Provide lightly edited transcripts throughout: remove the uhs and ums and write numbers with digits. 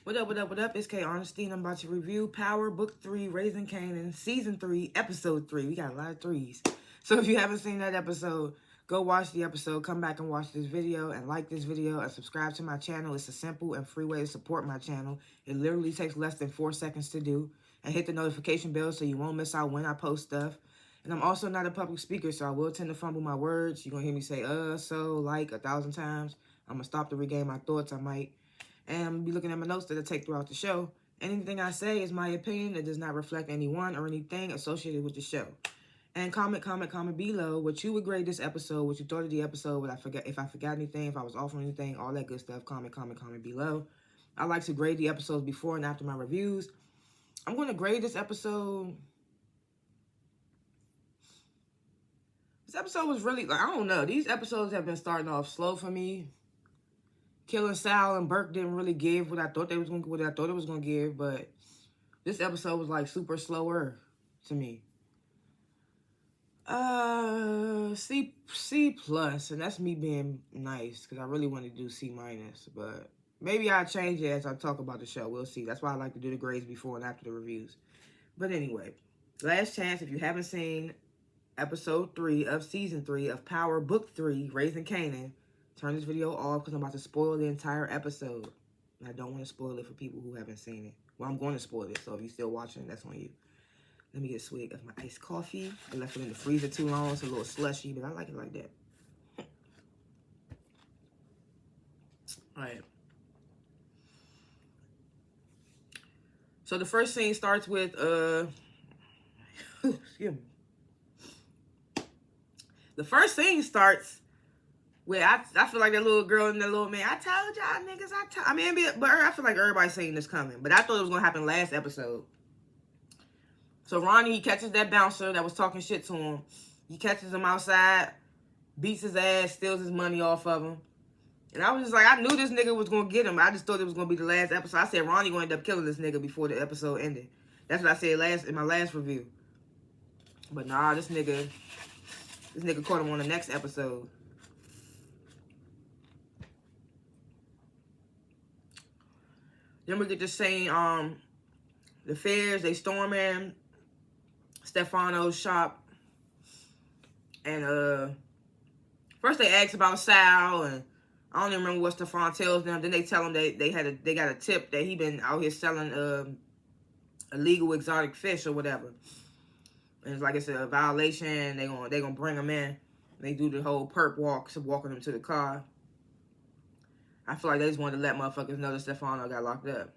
What up, what up, what up? It's K.Honesty, and I'm about to review Power Book 3, Raising Kanan, Season 3, Episode 3. We got a lot of threes. So if you haven't seen that episode, go watch the episode, come back and watch this video, and like this video, and subscribe to my channel. It's a simple and free way to support my channel. It literally takes less than 4 seconds to do. And hit the notification bell so you won't miss out when I post stuff. And I'm also not a public speaker, so I will tend to fumble my words. You're going to hear me say, so, like, 1,000 times. I'm going to stop to regain my thoughts. I might. And I'm going to be looking at my notes that I take throughout the show. Anything I say is my opinion. It does not reflect anyone or anything associated with the show. And comment below what you would grade this episode, what you thought of the episode, if I forgot anything, if I was off on anything, all that good stuff. Comment below. I like to grade the episodes before and after my reviews. I'm going to grade this episode. This episode was really, I don't know. These episodes have been starting off slow for me. Killing Sal and Burke didn't really give what I thought it was going to give, but this episode was like super slower to me. C plus, and that's me being nice because I really want to do C minus, but maybe I'll change it as I talk about the show. We'll see. That's why I like to do the grades before and after the reviews. But anyway, last chance if you haven't seen Episode 3 of Season 3 of Power Book 3, Raising Kanan, turn this video off because I'm about to spoil the entire episode. And I don't want to spoil it for people who haven't seen it. Well, I'm going to spoil it, so if you're still watching, that's on you. Let me get a swig of my iced coffee. I left it in the freezer too long. It's a little slushy, but I like it like that. All right. So the first scene starts with, excuse me. The first scene starts with, I feel like that little girl and that little man. I told y'all niggas, but I feel like everybody's saying this coming. But I thought it was going to happen last episode. So Ronnie, he catches that bouncer that was talking shit to him. He catches him outside, beats his ass, steals his money off of him. And I was just like, I knew this nigga was going to get him. I just thought it was going to be the last episode. I said Ronnie going to end up killing this nigga before the episode ended. That's what I said in my last review. But nah, this nigga caught him on the next episode. Then we get to see the feds, they storm in Stefano's shop. And first they ask about Sal, and I don't even remember what Stefan tells them. Then they tell him they got a tip that he been out here selling illegal exotic fish or whatever. And it's like it's a violation. They gonna bring him in. They do the whole perp walk, so walking him to the car. I feel like they just wanted to let motherfuckers know that Stefano got locked up.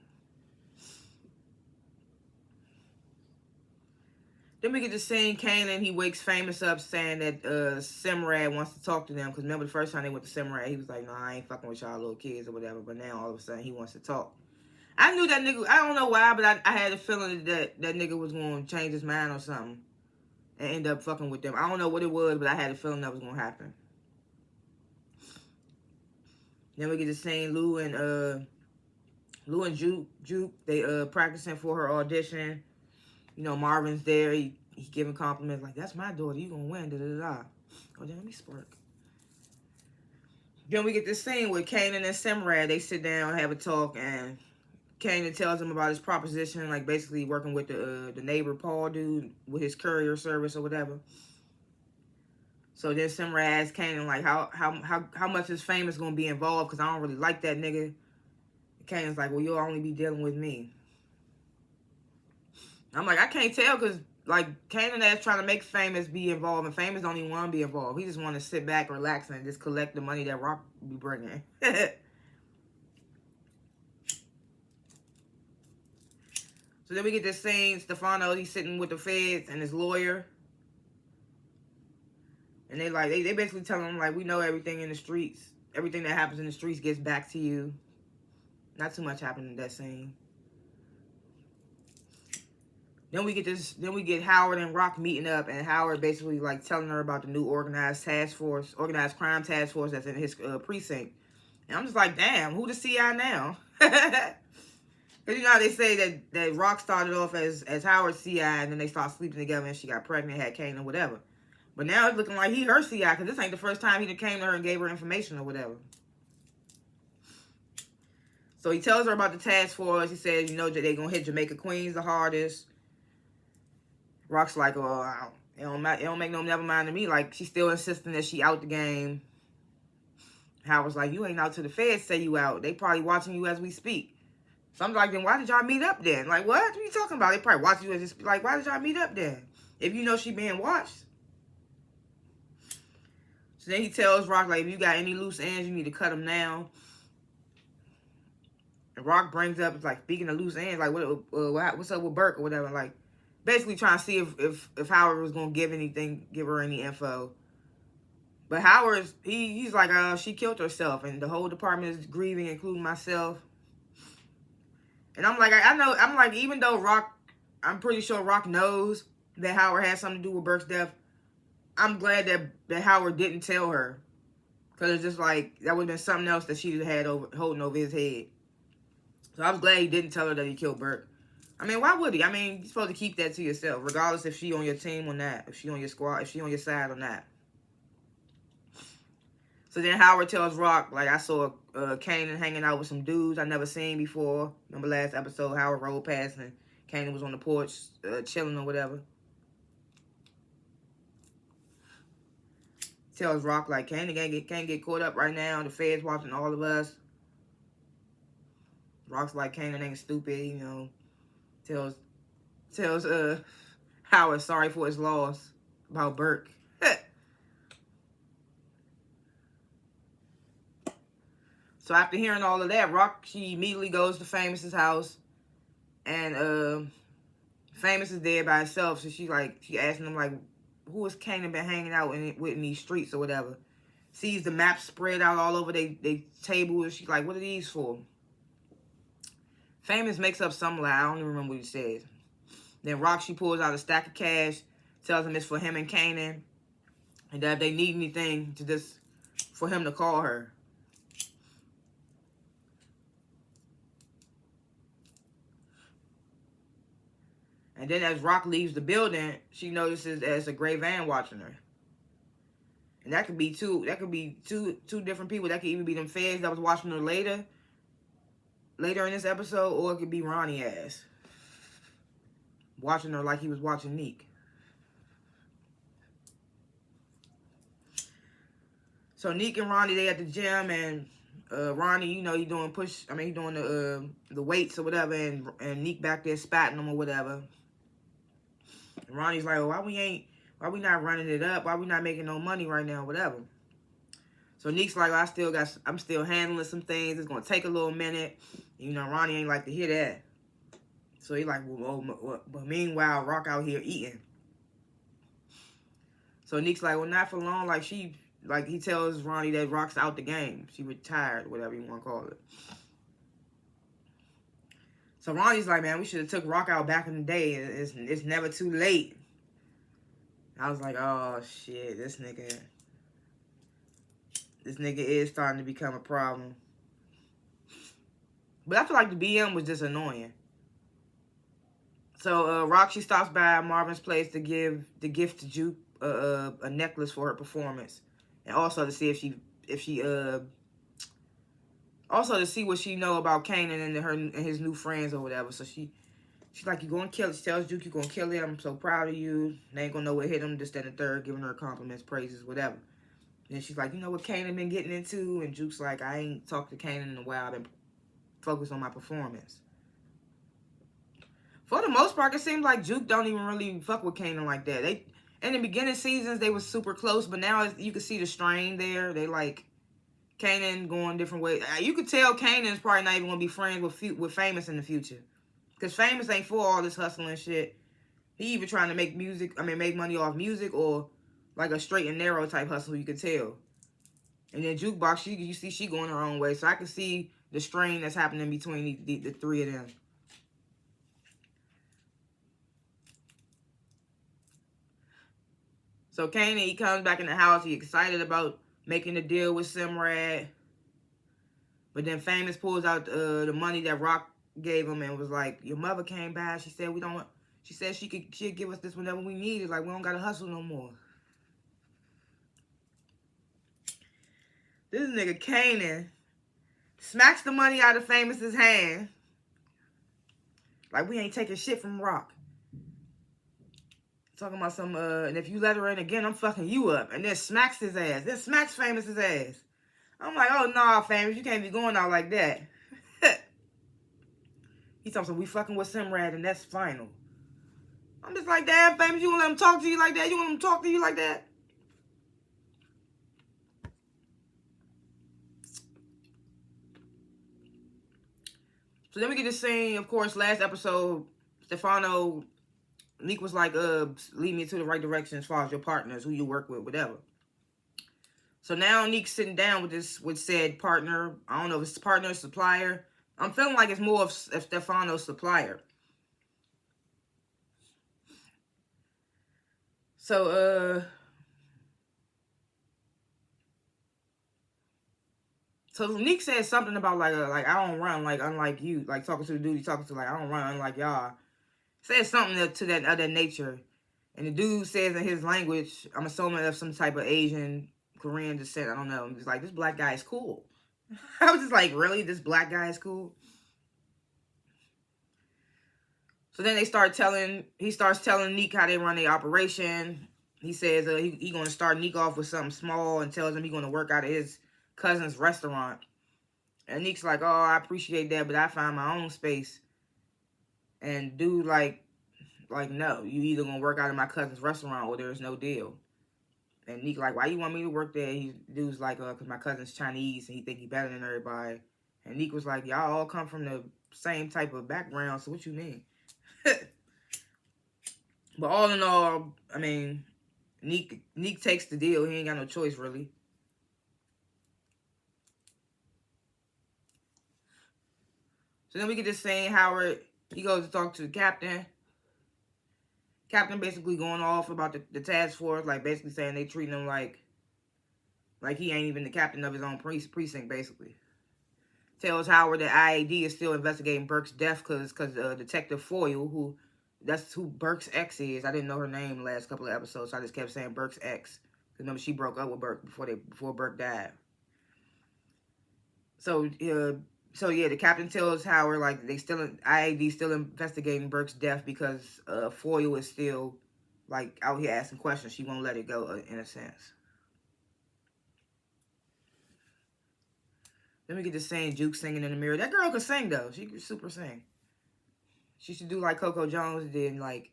Then we get to seeing Kanan. He wakes Famous up saying that Simrad wants to talk to them. Because remember the first time they went to Simrad, he was like, nah, I ain't fucking with y'all little kids or whatever. But now all of a sudden he wants to talk. I knew that nigga, I don't know why, but I had a feeling that nigga was going to change his mind or something. And end up fucking with them. I don't know what it was, but I had a feeling that was going to happen. Then we get to seeing Lou and Juke. They practicing for her audition. You know, Marvin's there. He giving compliments like, that's my daughter. You gonna win. Da da da. Oh, then let me spark. Then we get this scene with Kanan and Simrad. They sit down and have a talk, and Kanan tells him about his proposition, like basically working with the neighbor Paul dude with his courier service or whatever. So then Simrad asks Kanan like how much is Famous gonna be involved, because I don't really like that nigga. Kanan's like, well, you'll only be dealing with me. I'm like, I can't tell, because like Kanan ass trying to make Famous be involved, and Famous don't even want to be involved. He just want to sit back, relax, and just collect the money that Rock be bringing. So then we get this scene, Stefano, he's sitting with the feds and his lawyer. And they basically tell him, like, we know everything in the streets. Everything that happens in the streets gets back to you. Not too much happened in that scene. Then we get Howard and Rock meeting up, and Howard basically like telling her about the new organized crime task force that's in his precinct. And I'm just like, damn, who the CI now? Because you know how they say that Rock started off as Howard's CI, and then they started sleeping together, and she got pregnant, had Kanan, or whatever. But now it's looking like he her CI, because this ain't the first time he came to her and gave her information or whatever. So he tells her about the task force. He says, you know, that they're going to hit Jamaica Queens the hardest. Rock's like, oh, it don't make no never mind to me. Like, she's still insisting that she out the game. Howard's like, you ain't out till the feds say you out. They probably watching you as we speak. So I'm like, then why did y'all meet up then? Like, what are you talking about? They probably watching you as we speak. Like, why did y'all meet up then? If you know she being watched. So then he tells Rock, like, if you got any loose ends, you need to cut them now. And Rock brings up, like, speaking of loose ends, like, what's up with Burke or whatever. Like, basically trying to see if Howard was going to give her any info. But Howard, he's like, she killed herself, and the whole department is grieving, including myself. And I'm like, I'm like, even though Rock, I'm pretty sure Rock knows that Howard had something to do with Burke's death, I'm glad that Howard didn't tell her. Because it's just like, that would have been something else that she'd had holding over his head. So I was glad he didn't tell her that he killed Burke. I mean, why would he? I mean, you're supposed to keep that to yourself, regardless if she on your team or not, if she on your squad, if she on your side or not. So then Howard tells Rock, like, I saw Kanan hanging out with some dudes I never seen before. Remember last episode, Howard rode past and Kanan was on the porch chilling or whatever. Tells Rock, like, Kanan can't get caught up right now. The feds watching all of us. Rock's like, Kanan ain't stupid, you know. Tells Howard sorry for his loss about Burke. So after hearing all of that, Rock, she immediately goes to Famous's house. And Famous is there by herself. So she asking him, like, who has Kanan been hanging out with in these streets or whatever? Sees the map spread out all over they table. And she's like, what are these for? Famous makes up some lie. I don't even remember what he says. Then Rock, she pulls out a stack of cash. Tells him it's for him and Kanan. And that if they need anything, for him to call her. And then as Rock leaves the building, she notices there's a gray van watching her. And that could be two different people. That could even be them feds that was watching her later in this episode, or it could be Ronnie ass watching her like he was watching Neek. So Neek and Ronnie, they at the gym, and Ronnie, you know, he doing the weights or whatever, and Neek back there spatting them or whatever. And Ronnie's like, well, why we not running it up? Why we not making no money right now? Whatever. So Neek's like, I'm still handling some things. It's gonna take a little minute. You know, Ronnie ain't like to hear that. So he like, but meanwhile, Rock out here eating. So Neek's like, well, not for long. He tells Ronnie that Rock's out the game. She retired, whatever you want to call it. So Ronnie's like, man, we should have took Rock out back in the day. It's never too late. I was like, oh, shit, this nigga is starting to become a problem. But I feel like the BM was just annoying. So Rock, she stops by Marvin's place to give the gift to Juke a necklace for her performance. And also to see also to see what she know about Kanan and his new friends or whatever. So she's like, you gonna kill it. She tells Juke, you gonna kill it. I'm so proud of you. They ain't gonna know what hit him. This, that, and the third, giving her compliments, praises, whatever. And she's like, you know what Kanan been getting into? And Juke's like, I ain't talked to Kanan in a while. I've been focused on my performance. For the most part, it seems like Juke don't even really fuck with Kanan like that. In the beginning seasons, they were super close, but now you can see the strain there. They like Kanan going different ways. You could tell Kanan's probably not even gonna be friends with Famous in the future, because Famous ain't for all this hustling shit. He even trying to make make money off music, or like a straight and narrow type hustle. You could tell. And then Jukebox, you see she going her own way, so I can see the strain that's happening between the three of them. So Kanan, he comes back in the house. He excited about making the deal with Simrad. But then Famous pulls out the money that Rock gave him and was like, your mother came by. She said she'd give us this whenever we need it. Like, we don't got to hustle no more. This nigga Kanan smacks the money out of Famous's hand. Like, we ain't taking shit from Rock. Talking about some, and if you let her in again, I'm fucking you up. And then smacks his ass. Then smacks Famous's ass. I'm like, oh, nah, Famous, you can't be going out like that. He's talking, we fucking with Simrad, and that's final. I'm just like, damn, Famous, you want to let him talk to you like that? You want him to talk to you like that? So then we get this scene, of course, last episode, Stefano, Nick was like, lead me to the right direction as far as your partners, who you work with, whatever. So now Nick's sitting down with said partner. I don't know if it's partner or supplier. I'm feeling like it's more of Stefano's supplier. So Nick said something about like I don't run like unlike you, like talking to the dude he's talking to, like I don't run unlike y'all. Said something to that other nature, and the dude says in his language, I'm assuming of some type of Asian, Korean descent. I don't know. He's like, this black guy is cool. I was just like, really? This black guy is cool? So then he starts telling Neek how they run their operation. He says he going to start Neek off with something small and tells him he's going to work out of his cousin's restaurant. And Neek's like, oh, I appreciate that, but I find my own space. And dude like, no, you either going to work out of my cousin's restaurant or there's no deal. And Neek like, why you want me to work there? Dude's like, because my cousin's Chinese and he think he better than everybody. And Neek was like, y'all all come from the same type of background, so what you mean? But all in all, I mean, Neek takes the deal. He ain't got no choice, really. So then we get this saying, Howard, he goes to talk to the captain. Captain basically going off about the task force, like basically saying they treating him like he ain't even the captain of his own precinct, basically. Tells Howard that IAD is still investigating Burke's death because Detective Foyle, that's who Burke's ex is. I didn't know her name the last couple of episodes, so I just kept saying Burke's ex. Because remember, she broke up with Burke before Burke died. So yeah, the captain tells Howard like IAD still investigating Burke's death because Foyle is still like out here asking questions. She won't let it go in a sense. Then we get to saying Juke singing in the mirror. That girl can sing though. She can super sing. She should do like Coco Jones did and like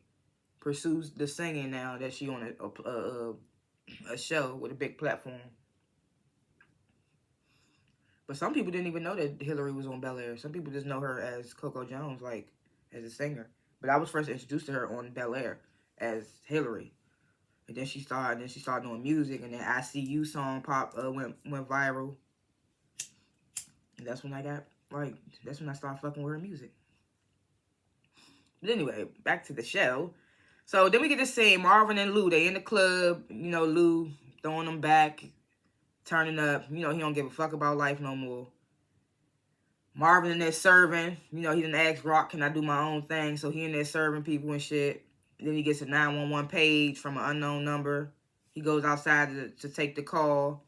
pursues the singing now that she on a show with a big platform. But some people didn't even know that Hillary was on Bel Air. Some people just know her as Coco Jones, like as a singer. But I was first introduced to her on Bel Air as Hillary, and then she started doing music, and then I See You song went viral, and that's when I started fucking with her music. But anyway, back to the show. So then we get to see Marvin and Lou. They in the club. You know, Lou throwing them back, turning up. You know, he don't give a fuck about life no more. Marvin in there serving. You know, he didn't ask Rock, can I do my own thing? So he in there serving people and shit. Then he gets a 911 page from an unknown number. He goes outside to take the call.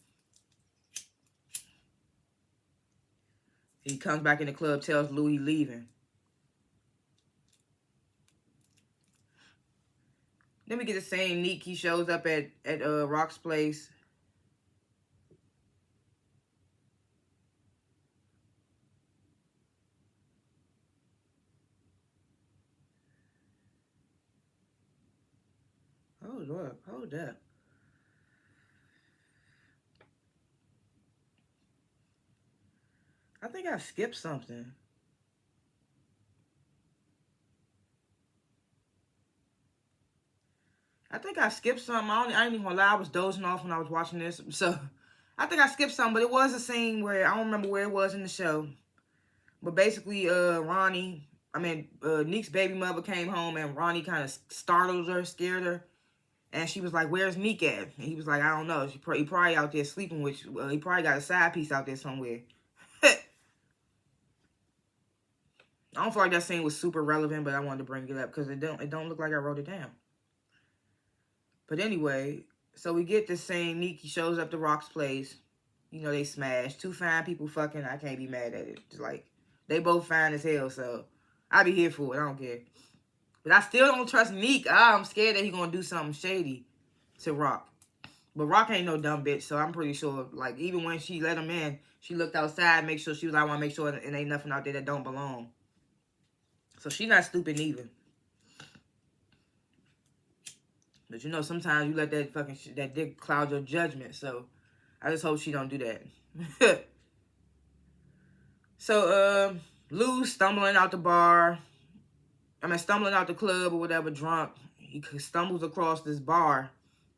He comes back in the club, tells Lou he's leaving. Then we get the same Neek. He shows up at Rock's place. Hold up. I think I skipped something. I think I skipped something. I ain't even gonna lie, I was dozing off when I was watching this. So, I think I skipped something, but it was a scene where, I don't remember where it was in the show. But basically, Neek's baby mother came home and Ronnie kind of startled her, scared her. And she was like, where's Neek at? And he was like, I don't know. He probably out there sleeping with, he probably got a side piece out there somewhere. I don't feel like that scene was super relevant, but I wanted to bring it up because it don't look like I wrote it down. But anyway, so we get this scene. Neek shows up to Rock's place. You know, they smashed. Two fine people fucking, I can't be mad at it. Just like, they both fine as hell, so I be here for it. I don't care. But I still don't trust Neek. I'm scared that he gonna do something shady to Rock. But Rock ain't no dumb bitch, so I'm pretty sure, like, even when she let him in, she looked outside, make sure she was like, I want to make sure it ain't nothing out there that don't belong. So she not stupid either. But you know, sometimes you let that fucking that dick cloud your judgment. So I just hope she don't do that. So Lou's stumbling out the bar. Stumbling out the club or whatever, drunk. He stumbles across this bar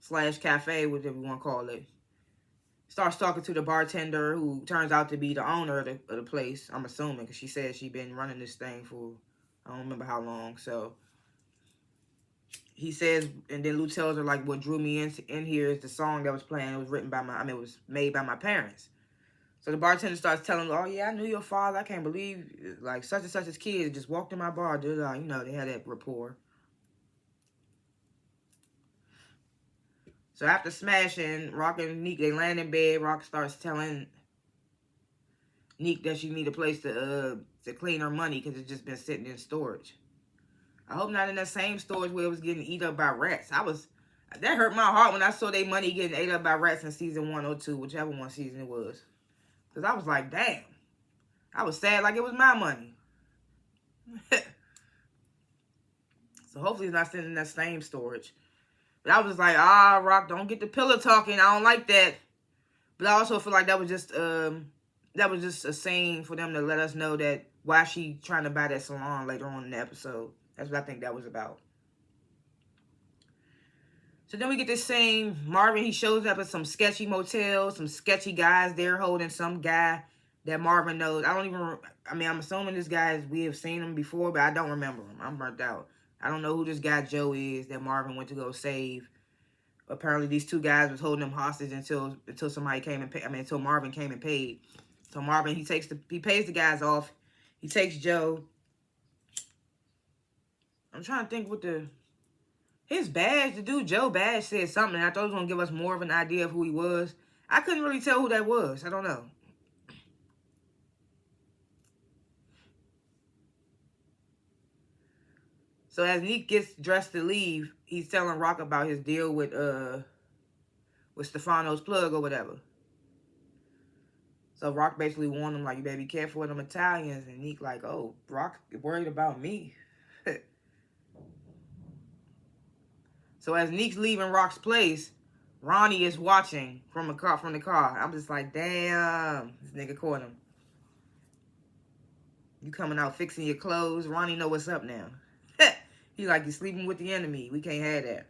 / cafe, whatever you want to call it. Starts talking to the bartender, who turns out to be the owner of the place, I'm assuming, because she said she'd been running this thing for, I don't remember how long. So he says, and then Lou tells her, like, what drew me in here is the song that was playing. It was written by it was made by my parents. So the bartender starts telling her, oh, yeah, I knew your father. I can't believe, like, such and such as kids just walked in my bar. You know, they had that rapport. So after smashing, Rock and Neek, they land in bed. Rock starts telling Neek that she need a place to clean her money because it's just been sitting in storage. I hope not in that same storage where it was getting eaten up by rats. That hurt my heart when I saw their money getting ate up by rats in season 1 or 2, whichever one season it was. Because I was like, damn. I was sad like it was my money. So hopefully it's not sitting in that same storage. But I was like, Rock, don't get the pillow talking. I don't like that. But I also feel like that was just a scene for them to let us know that why she trying to buy that salon later on in the episode. That's what I think that was about. So then we get this scene. Marvin, he shows up at some sketchy motel. Some sketchy guys there holding some guy that Marvin knows. I'm assuming this guy we have seen him before, but I don't remember him. I'm burnt out. I don't know who this guy Joe is that Marvin went to go save. Apparently these two guys was holding him hostage until somebody came and until Marvin came and paid. So Marvin, he pays the guys off. He takes Joe. I'm trying to think what his badge, the dude Joe badge said something. I thought it was going to give us more of an idea of who he was. I couldn't really tell who that was. I don't know. So as Neek gets dressed to leave, he's telling Rock about his deal with Stefano's plug or whatever. So Rock basically warned him, like, you better be careful with them Italians. And Neek like, oh, Rock worried about me. So as Neek's leaving Rock's place, Ronnie is watching from the car. I'm just like, damn, this nigga caught him. You coming out fixing your clothes. Ronnie know what's up now. He like, you sleeping with the enemy. We can't have that.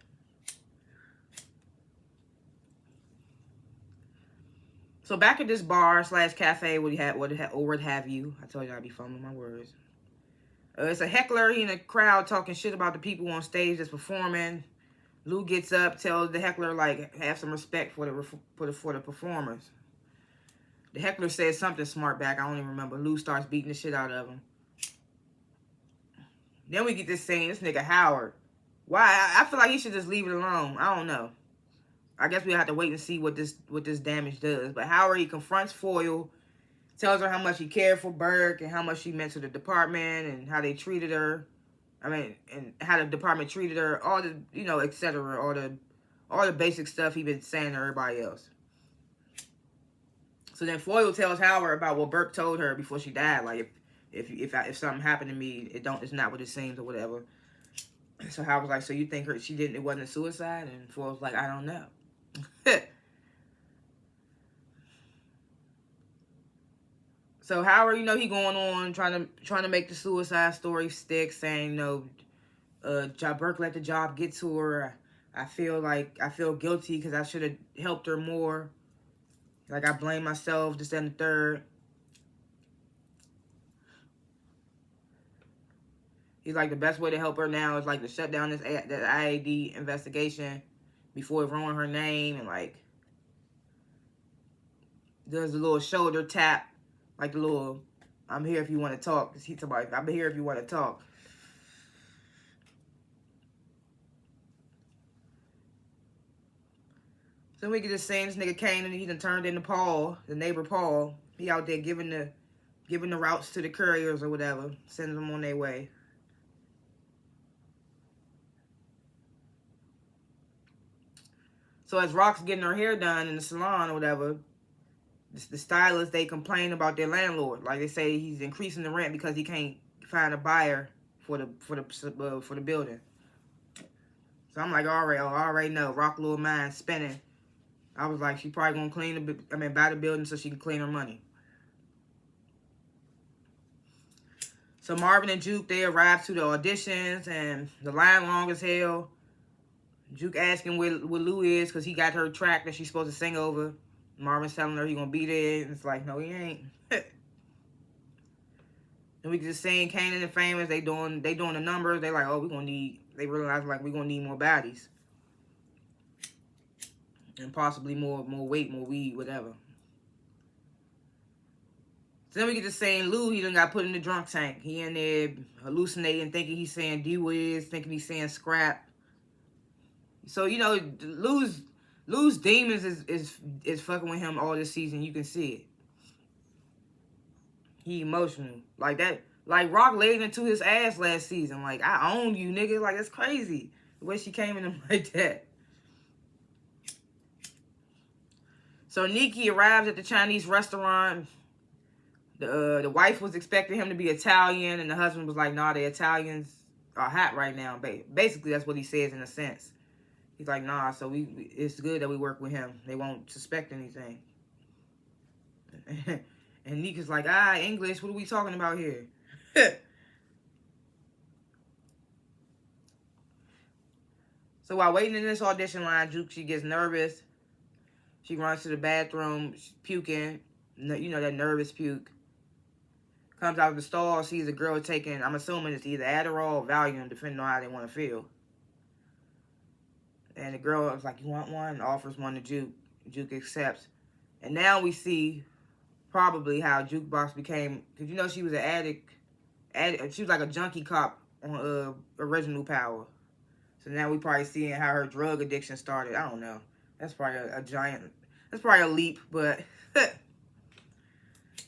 So back at this bar / cafe, or what have you. I told you I'd be fumbling my words. It's a heckler. He in the crowd talking shit about the people on stage that's performing. Lou gets up, tells the heckler, like, have some respect for the performers. The heckler says something smart back. I don't even remember. Lou starts beating the shit out of him. Then we get this scene. This nigga Howard. Why? I feel like he should just leave it alone. I don't know. I guess we'll have to wait and see what this damage does. But Howard, he confronts Foyle, tells her how much he cared for Burke and how much she meant to the department and how they treated her. And how the department treated her, all the, etc. All the basic stuff he been saying to everybody else. So then Foyle tells Howard about what Burke told her before she died. Like, if something happened to me, it's not what it seems or whatever. So Howard's like, so you think it wasn't a suicide? And Foyle's like, I don't know. So Howard, he going on trying to make the suicide story stick, saying, Burke let the job get to her. I feel guilty because I should have helped her more. Like, I blame myself, this and the third. He's like, the best way to help her now is, like, to shut down that IAD investigation before it ruined her name, and, like, does a little shoulder tap, like the little, I'm here if you want to talk. Because he's about, I'm here if you want to talk. So So we get to seeing this nigga Kanan. He done turned into Paul, the neighbor Paul. He out there giving the routes to the couriers or whatever, sending them on their way. So as Rock's getting her hair done in the salon or whatever, the stylists, they complain about their landlord. Like, they say he's increasing the rent because he can't find a buyer for the building. So I'm like, all right, I already know. Rock little mind spinning. I was like, she probably gonna buy the building so she can clean her money. So Marvin and Juke, they arrive to the auditions, and the line long as hell. Juke asking where Lou is because he got her track that she's supposed to sing over. Marvin's telling her he gonna be there, and it's like, no, he ain't. And we just saying Kanan and Famous, they doing the numbers. They like, oh, they realize like we're gonna need more bodies. And possibly more weight, more weed, whatever. So then we get to saying Lou, he done got put in the drunk tank. He in there hallucinating, thinking he's saying D-Wiz, thinking he's saying scrap. So, you know, Lou's demons is fucking with him all this season. You can see it. He emotional. Like that. Like Rock laid into his ass last season. Like, I own you, nigga. Like, that's crazy. The way she came in him like that. So Nikki arrives at the Chinese restaurant. The wife was expecting him to be Italian, and the husband was like, nah, the Italians are hot right now. Basically, that's what he says in a sense. He's like, nah, so it's good that we work with him. They won't suspect anything. And Nika's like, English, what are we talking about here? So while waiting in this audition line, she gets nervous. She runs to the bathroom, she's puking. You know, that nervous puke. Comes out of the stall, sees a girl taking, I'm assuming it's either Adderall or Valium, depending on how they want to feel. And the girl was like, you want one? Offers one to Juke. Juke accepts. And now we see probably how Jukebox became, because you know she was an addict. She was like a junkie cop on Original Power. So now we probably seeing how her drug addiction started. I don't know. That's probably that's probably a leap, but...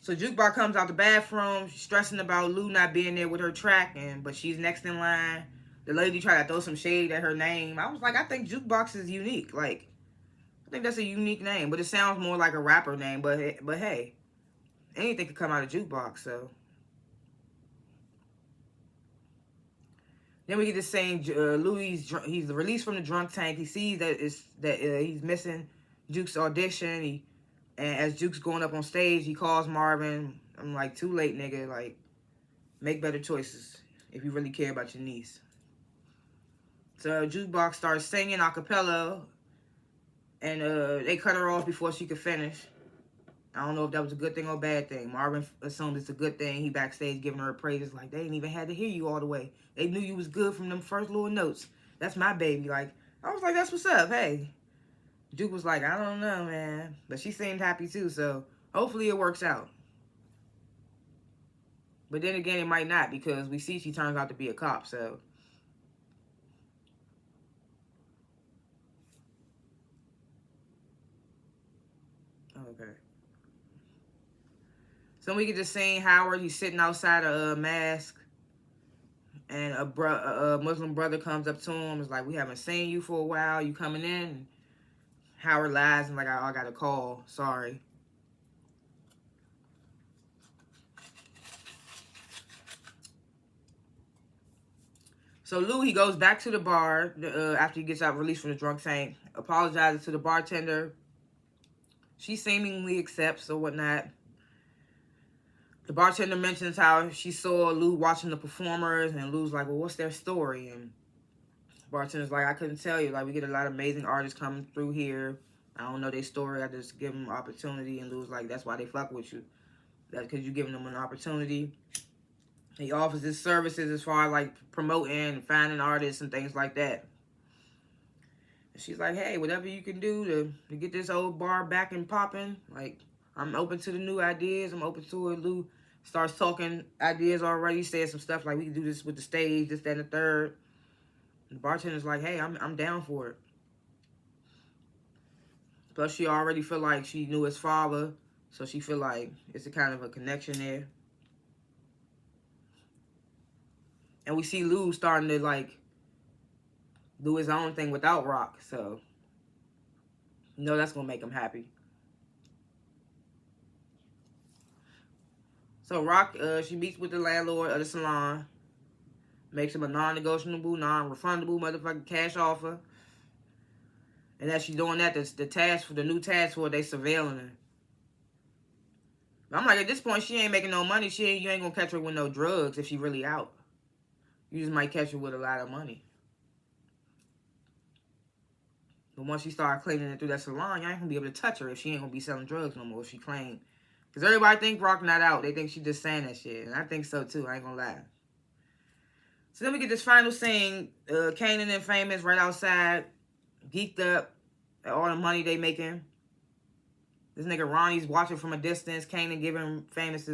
So Jukebox comes out the bathroom. She's stressing about Lou not being there with her tracking, but she's next in line. The lady tried to throw some shade at her name. I was like, I think Jukebox is unique. Like, I think that's a unique name, but it sounds more like a rapper name. But hey, anything could come out of Jukebox. So then we get this saying Louis, he's released from the drunk tank. He sees that he's missing Juke's audition. And as Juke's going up on stage, he calls Marvin. I'm like, too late, nigga. Like, make better choices if you really care about your niece. So Jukebox starts singing a cappella, and they cut her off before she could finish. I don't know if that was a good thing or a bad thing. Marvin assumed it's a good thing. He backstage giving her praises like, they ain't even had to hear you all the way. They knew you was good from them first little notes. That's my baby. Like, I was like, that's what's up. Hey. Juke was like, I don't know, man. But she seemed happy too, so hopefully it works out. But then again, it might not, because we see she turns out to be a cop, so. Okay. So we get to see Howard. He's sitting outside a mask. And a Muslim brother comes up to him. Is like, we haven't seen you for a while. You coming in? Howard lies and like, I got a call. Sorry. So Lou, he goes back to the bar after he gets out released from the drunk tank. Apologizes to the bartender. She seemingly accepts or whatnot. The bartender mentions how she saw Lou watching the performers, and Lou's like, well, what's their story? And the bartender's like, I couldn't tell you. Like, we get a lot of amazing artists coming through here. I don't know their story. I just give them opportunity. And Lou's like, that's why they fuck with you. That's because you're giving them an opportunity. He offers his services as far as like promoting and finding artists and things like that. And she's like, hey, whatever you can do to get this old bar back and popping. Like, I'm open to the new ideas. I'm open to it. Lou starts talking ideas already. Says some stuff like, we can do this with the stage, this, that, and the third. And the bartender's like, hey, I'm down for it. Plus, she already feel like she knew his father. So she feel like it's a kind of a connection there. And we see Lou starting to, like, do his own thing without Rock. So, you know that's going to make him happy. So, Rock, she meets with the landlord of the salon. Makes him a non-negotiable, non-refundable motherfucking cash offer. And as she's doing that, the new task force, they surveilling her. I'm like, at this point, she ain't making no money. You ain't gonna catch her with no drugs if she really out. You just might catch her with a lot of money. But once she start cleaning it through that salon, you ain't gonna be able to touch her if she ain't gonna be selling drugs no more, if she claim. Because everybody think Rock not out. They think she just saying that shit. And I think so, too. I ain't gonna lie. So then we get this final scene. Kanan and Famous right outside, geeked up at all the money they making. This nigga Ronnie's watching from a distance. Kanan giving Famous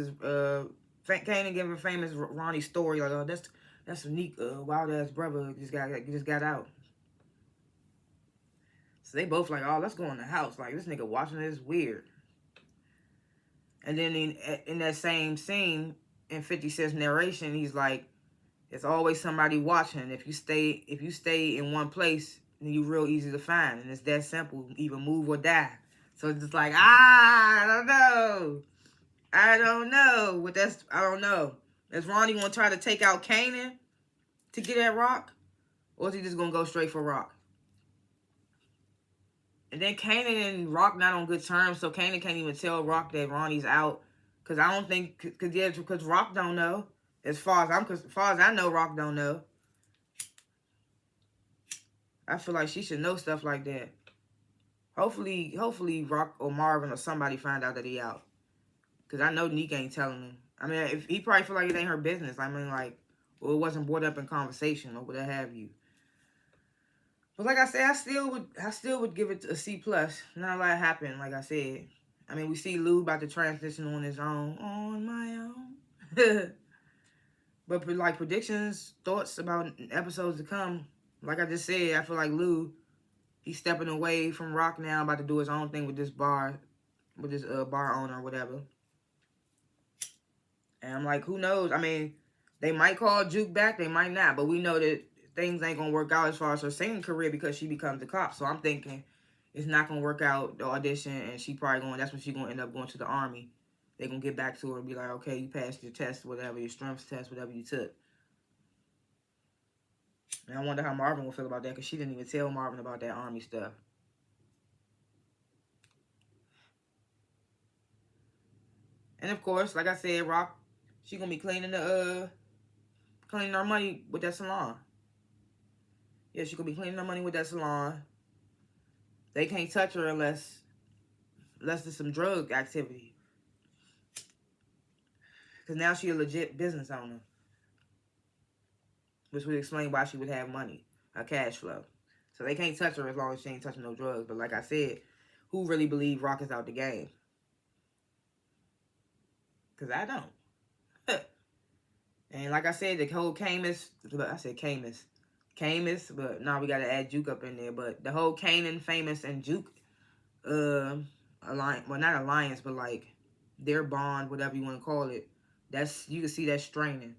Ronnie's story. Like, oh, that's unique. Wild ass brother just got out. So they both like, oh, let's go in the house. Like, this nigga watching this is weird. And then in that same scene, in 50 Cent's narration, he's like, it's always somebody watching. If you stay in one place, then you're real easy to find. And it's that simple. Either move or die. So it's just like, I don't know. I don't know. Is Ronnie going to try to take out Kanan to get at Rock? Or is he just going to go straight for Rock? And then Kanan and Rock not on good terms, so Kanan can't even tell Rock that Ronnie's out. Because I don't think, because Rock don't know. As far as I know, Rock don't know. I feel like she should know stuff like that. Hopefully Rock or Marvin or somebody find out that he out. Because I know Neek ain't telling him. I mean, if he probably feel like it ain't her business. I mean, like, well, it wasn't brought up in conversation or what have you. But like I said, I still would give it a C+. Not a lot happened, like I said. I mean, we see Lou about to transition on his own. On my own. But like predictions, thoughts about episodes to come, like I just said, I feel like Lou, he's stepping away from Rock now, about to do his own thing with this bar, with this bar owner or whatever. And I'm like, who knows? I mean, they might call Juke back, they might not, but we know that things ain't gonna work out as far as her singing career because she becomes a cop. So I'm thinking it's not gonna work out, the audition, and that's when she's gonna end up going to the Army. They're gonna get back to her and be like, okay, you passed your test, whatever, your strengths test, whatever you took. And I wonder how Marvin will feel about that, because she didn't even tell Marvin about that Army stuff. And of course, like I said, Rock, she gonna be cleaning her money with that salon. Yeah, she gonna be cleaning her money with that salon. They can't touch her unless there's some drug activity. Because now she a legit business owner. Which would explain why she would have money, a cash flow. So they can't touch her as long as she ain't touching no drugs. But like I said, who really believe Rock is out the game? Because I don't. And like I said, the whole Camus, but now we got to add Juke up in there. But the whole Kanan, Famous, and Juke alliance, well, not alliance, but like their bond, whatever you want to call it, you can see that straining.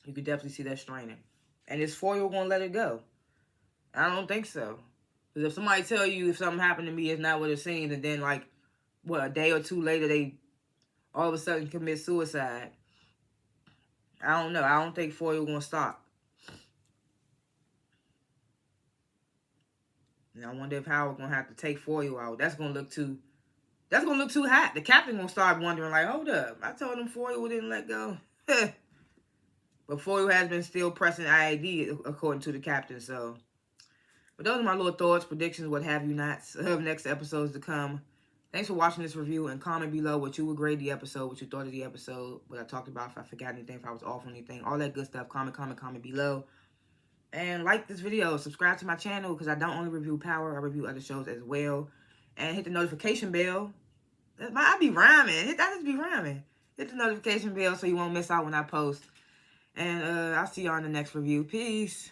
You could definitely see that straining. And is Foyle going to let it go? I don't think so. Because if somebody tell you if something happened to me, it's not what it seems, and then like, a day or two later, they all of a sudden commit suicide. I don't know. I don't think Foyle going to stop. And I wonder if Howard going to have to take Foyle out. That's going to look too hot. The captain going to start wondering, like, hold up. I told him Foyle didn't let go. But Foyle has been still pressing IAD, according to the captain, so. But those are my little thoughts, predictions, what have you not, of next episodes to come. Thanks for watching this review, and comment below what you would grade the episode, what you thought of the episode, what I talked about, if I forgot anything, if I was off on anything, all that good stuff. Comment below. And like this video, subscribe to my channel, because I don't only review Power, I review other shows as well. And hit the notification bell. I be rhyming. I just be rhyming. Hit the notification bell so you won't miss out when I post. And I'll see y'all in the next review. Peace.